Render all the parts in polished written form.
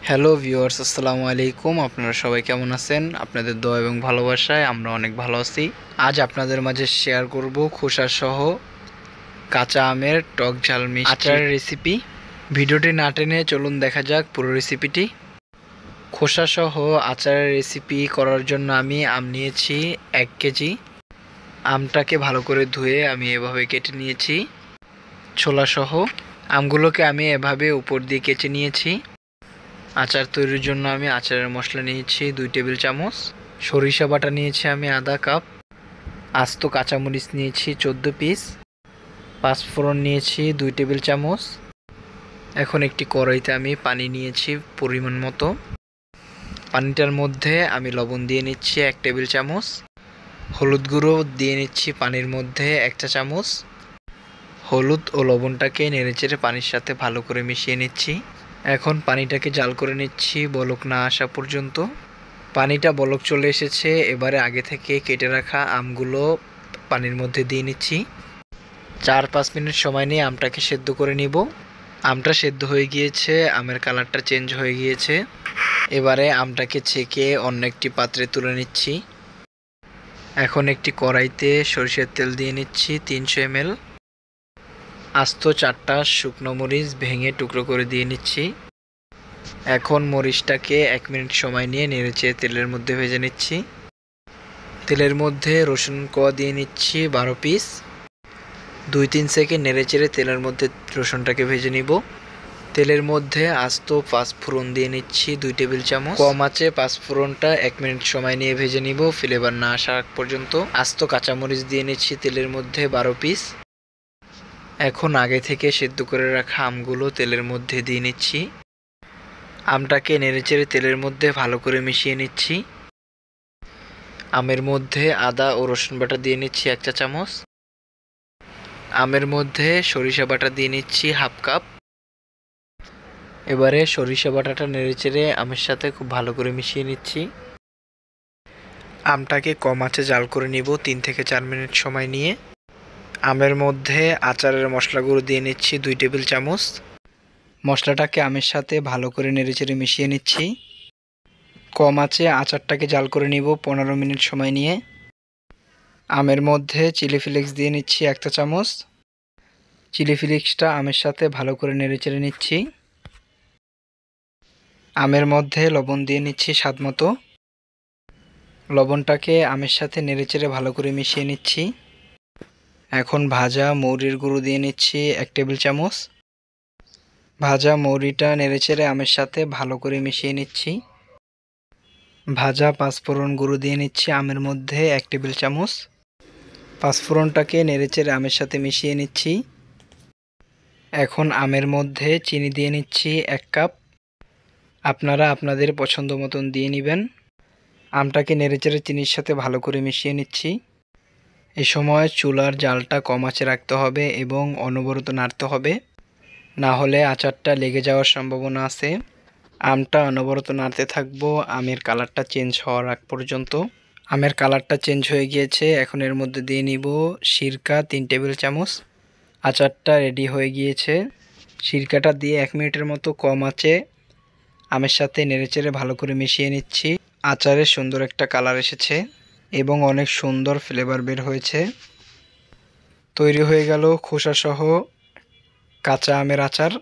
Hello viewers, আসসালামু আলাইকুম। আপনারা সবাই কেমন আছেন? আপনাদের দোয়া এবং ভালোবাসায় আমরা অনেক ভালো আছি। আজ আপনাদের মাঝে শেয়ার করব খোসা সহ কাঁচা আমের টক ঝাল মিষ্টি আচারের রেসিপি। ভিডিওটি না টেনে চলুন দেখা যাক পুরো রেসিপিটি। খোসা সহ আচারের রেসিপি করার জন্য আমি আম নিয়েছি 1 কেজি। আমটাকে ভালো করে ধুয়ে আমি এভাবে কেটে নিয়েছি ছোলা সহ। আমগুলোকে আমি এভাবে উপর দিয়ে কেটে নিয়েছি। আচার তৈরির জন্য আমি আচারের মশলা নিয়েছি 2 টেবিল চামচ, সরিষা বাটা নিয়েছি আমি আধা কাপ, আস্ত কাঁচামরিচ নিয়েছি 14 পিস, পাঁচফোড়ন নিয়েছি 2 টেবিল চামচ। এখন একটি কড়াইতে আমি পানি নিয়েছি পরিমাণ মতো। পানিটার মধ্যে আমি লবণ দিয়ে নিচ্ছি 1 টেবিল চামচ, হলুদ গুঁড়ো দিয়ে নিচ্ছি পানির মধ্যে 1 চা চামচ। হলুদ ও লবণটাকে নেড়েচেড়ে পানির সাথে ভালো করে মিশিয়ে নিচ্ছি। এখন পানিটাকে জাল করে নিচ্ছি বলক না আসা পর্যন্ত। পানিটা বলক চলে এসেছে। এবারে আগে থেকে কেটে রাখা আমগুলো পানির মধ্যে দিয়ে নিচ্ছি। 4-5 মিনিট সময় নিয়ে আমটাকে সেদ্ধ করে নিব। আমটা সেদ্ধ হয়ে গিয়েছে, আমের কালারটা চেঞ্জ হয়ে গিয়েছে। এবারে আমটাকে ছেঁকে অন্য একটি পাত্রে তুলে নিচ্ছি। এখন একটি কড়াইতে সরিষার তেল দিয়ে নিচ্ছি 300 ml। আস্ত 4টা শুকনো মরিচ ভেঙে টুকরো করে দিয়ে নিচ্ছি। এখন মরিচটাকে 1 মিনিট সময় নিয়ে নেড়েচেড়ে তেলের মধ্যে ভেজে নিচ্ছি। তেলের মধ্যে রসুন কোয়া দিয়ে নিচ্ছি 12 পিস। 2-3 সেকেন্ড নেড়েচেড়ে তেলের মধ্যে রসুনটাকে ভেজে নিব। তেলের মধ্যে আস্ত পাঁচফোড়ন দিয়ে নিচ্ছি 2 টেবিল চামচ। কম আঁচে পাঁচফোড়নটা 1 মিনিট সময় নিয়ে ভেজে নিব ফ্লেভার না আসা পর্যন্ত। আস্ত কাঁচামরিচ দিয়ে নিচ্ছি তেলের মধ্যে 12 পিস। এখন আগে থেকে সেদ্ধ করে রাখা আমগুলো তেলের মধ্যে দিয়ে নিচ্ছি। আমটাকে নেড়েচেড়ে তেলের মধ্যে ভালো করে মিশিয়ে নিচ্ছি। আমের মধ্যে আদা ও রসুন বাটা দিয়ে নিচ্ছি 1 চা চামচ। আমের মধ্যে সরিষা বাটা দিয়ে নিচ্ছি হাফ কাপ। এবারে সরিষা বাটাটা নেড়েচেড়ে আমের সাথে খুব ভালো করে মিশিয়ে নিচ্ছি। আমটাকে কম আঁচে জাল করে নিব 3 থেকে 4 মিনিট সময় নিয়ে। আমের মধ্যে আচারের মশলা গুঁড়ো দিয়ে নিচ্ছি 2 টেবিল চামচ। মশলাটাকে আমের সাথে ভালো করে নেড়েচেড়ে মিশিয়ে নিচ্ছি। কম আঁচে আচারটাকে জাল করে নিব 15 মিনিট সময় নিয়ে। আমের মধ্যে চিলি ফ্লেক্স দিয়ে নিচ্ছি 1 চা চামচ। চিলি ফ্লেক্সটা আমের সাথে ভালো করে নেড়েচেড়ে নিচ্ছি। আমের মধ্যে লবণ দিয়ে নিচ্ছি স্বাদ মতো। লবণটাকে আমের সাথে নেড়েচেড়ে ভালো করে মিশিয়ে নিচ্ছি। এখন ভাজা মৌরির গুঁড়ো দিয়ে নিচ্ছি 1 টেবিল চামচ। ভাজা মৌরিটা নেড়েচেড়ে আমের সাথে ভালো করে মিশিয়ে নিচ্ছি। ভাজা পাঁচফোড়ন গুঁড়ো দিয়ে নিচ্ছি আমের মধ্যে 1 টেবিল চামচ। পাঁচফোড়নটাকে নেড়েচেড়ে আমের সাথে মিশিয়ে নিচ্ছি। এখন আমের মধ্যে চিনি দিয়ে নিচ্ছি 1 কাপ। আপনারা আপনাদের পছন্দ মতন দিয়ে নেবেন। আমটাকে নেড়েচেড়ে চিনির সাথে ভালো করে মিশিয়ে নিচ্ছি। এই সময় চুলার জালটা কম আঁচে রাখতে হবে এবং অনবরত নাড়তে হবে, না হলে আচারটা লেগে যাওয়ার সম্ভাবনা আছে। আমটা অনবরত নাড়তে থাকবো আমের কালারটা চেঞ্জ হওয়ার আগ পর্যন্ত। আমের কালারটা চেঞ্জ হয়ে গিয়েছে। এখন এর মধ্যে দিয়ে নিব সিরকা 3 টেবিল চামচ। আচারটা রেডি হয়ে গিয়েছে। সিরকাটা দিয়ে 1 মিনিটের মতো কম আঁচে আমের সাথে নেড়েচেড়ে ভালো করে মিশিয়ে নিচ্ছি। আচারে সুন্দর একটা কালার এসেছে এবং অনেক সুন্দর ফ্লেভার বের হয়েছে। তৈরি হয়ে গেল খোসা সহ কাঁচা আমের আচার।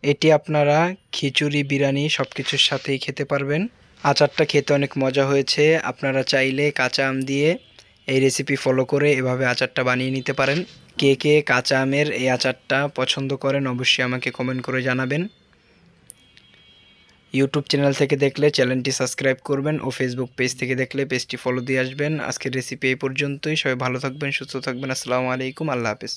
এটি আপনারা খিচুড়ি, বিরিয়ানি সব কিছুর সাথেই খেতে পারবেন। আচারটা খেতে অনেক মজা হয়েছে। আপনারা চাইলে কাঁচা আম দিয়ে এই রেসিপি ফলো করে এভাবে আচারটা বানিয়ে নিতে পারেন। কে কে কাঁচা আমের এই আচারটা পছন্দ করেন অবশ্যই আমাকে কমেন্ট করে জানাবেন। ইউটিউব চ্যানেল থেকে দেখলে চ্যানেলটি সাবস্ক্রাইব করবেন ও ফেসবুক পেজ থেকে দেখলে পেজটি ফলো দিয়ে আসবেন। আজকের রেসিপি এই পর্যন্তই। সবাই ভালো থাকবেন, সুস্থ থাকবেন। আসসালামু আলাইকুম, আল্লাহ হাফেজ।